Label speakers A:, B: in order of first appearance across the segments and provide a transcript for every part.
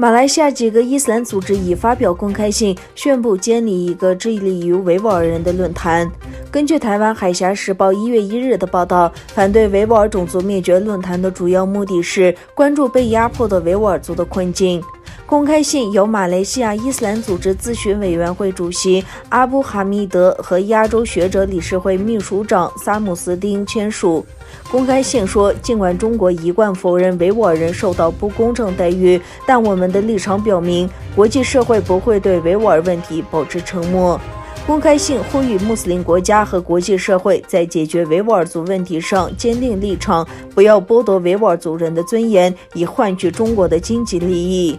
A: 马来西亚几个伊斯兰组织已发表公开信，宣布建立一个致力于维吾尔人的论坛。根据台湾海峡时报1月1日的报道，反对维吾尔种族灭绝论坛的主要目的是关注被压迫的维吾尔族的困境。公开信由马来西亚伊斯兰组织咨询委员会主席阿布哈密德和亚洲学者理事会秘书长萨姆斯丁签署。公开信说，尽管中国一贯否认维吾尔人受到不公正待遇，但我们的立场表明，国际社会不会对维吾尔问题保持沉默。公开信呼吁穆斯林国家和国际社会在解决维吾尔族问题上坚定立场，不要剥夺维吾尔族人的尊严，以换取中国的经济利益。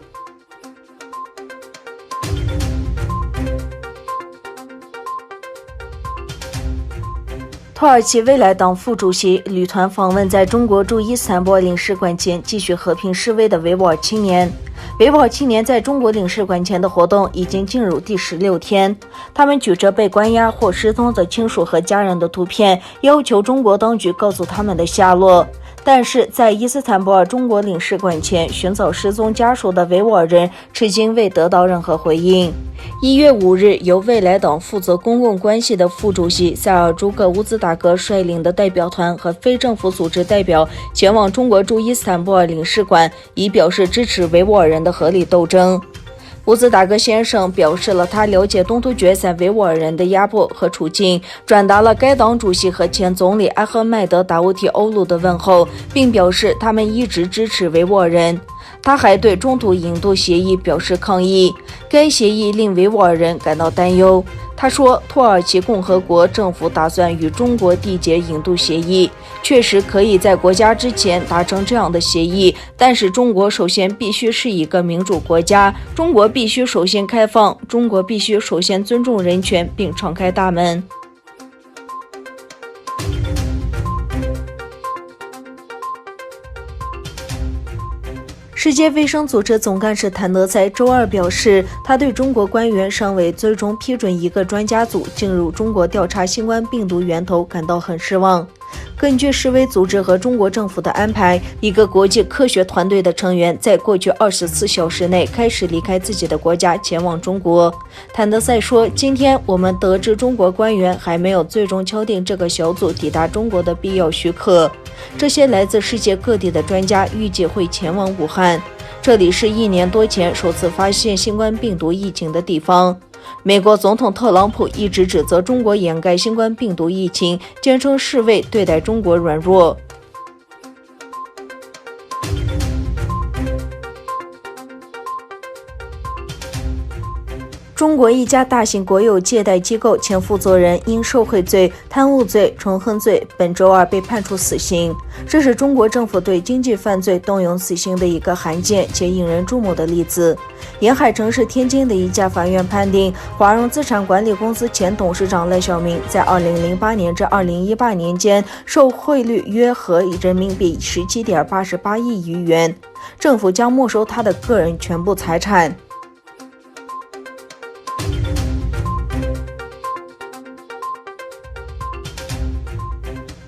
A: 土耳其未来党副主席旅团访问在中国驻伊斯坦布尔领事馆前继续和平示威的维吾尔青年。维吾尔青年在中国领事馆前的活动已经进入第16天，他们举着被关押或失踪的亲属和家人的图片，要求中国当局告诉他们的下落。但是在伊斯坦布尔中国领事馆前寻找失踪家属的维吾尔人至今未得到任何回应。1月5日，由未来党负责公共关系的副主席塞尔朱克乌兹达格率领的代表团和非政府组织代表前往中国驻伊斯坦布尔领事馆，以表示支持维吾尔人的合理斗争。乌兹达格先生表示了他了解东突厥散维吾尔人的压迫和处境，转达了该党主席和前总理阿赫迈德·达乌提欧鲁的问候，并表示他们一直支持维吾尔人。他还对中土引渡协议表示抗议，该协议令维吾尔人感到担忧。他说，土耳其共和国政府打算与中国缔结引渡协议，确实可以在国家之前达成这样的协议，但是中国首先必须是一个民主国家，中国必须首先开放，中国必须首先尊重人权并敞开大门。世界卫生组织总干事谭德赛周二表示，他对中国官员尚未最终批准一个专家组进入中国调查新冠病毒源头感到很失望。根据世卫组织和中国政府的安排，一个国际科学团队的成员在过去24小时内开始离开自己的国家前往中国。谭德赛说，今天我们得知中国官员还没有最终敲定这个小组抵达中国的必要许可。这些来自世界各地的专家预计会前往武汉，这里是1年多前首次发现新冠病毒疫情的地方。美国总统特朗普一直指责中国掩盖新冠病毒疫情，坚称世卫对待中国软弱。中国一家大型国有借贷机构前负责人因受贿罪、贪污罪、重婚罪，本周二被判处死刑。这是中国政府对经济犯罪动用死刑的一个罕见且引人注目的例子。沿海城市天津的一家法院判定，华融资产管理公司前董事长赖小民在2008年至2018年间受贿率约合人民币17.88亿余元，政府将没收他的个人全部财产。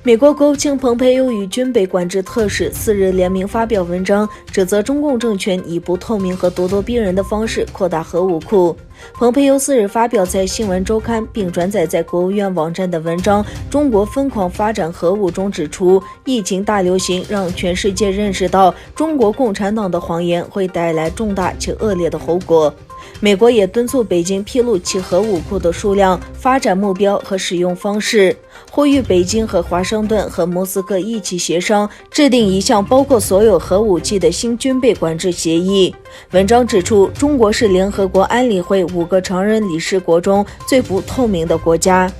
A: 美国国务卿蓬佩奥与军备管制特使4日联名发表文章，指责中共政权以不透明和咄咄逼人的方式扩大核武库。蓬佩奥4日发表在《新闻周刊》并转载在国务院网站的文章《中国疯狂发展核武》中指出，疫情大流行让全世界认识到中国共产党的谎言会带来重大且恶劣的后果。美国也敦促北京披露其核武库的数量、发展目标和使用方式，呼吁北京和华盛顿和莫斯科一起协商，制定一项包括所有核武器的新军备管制协议。文章指出，中国是联合国安理会5个常任理事国中最不透明的国家。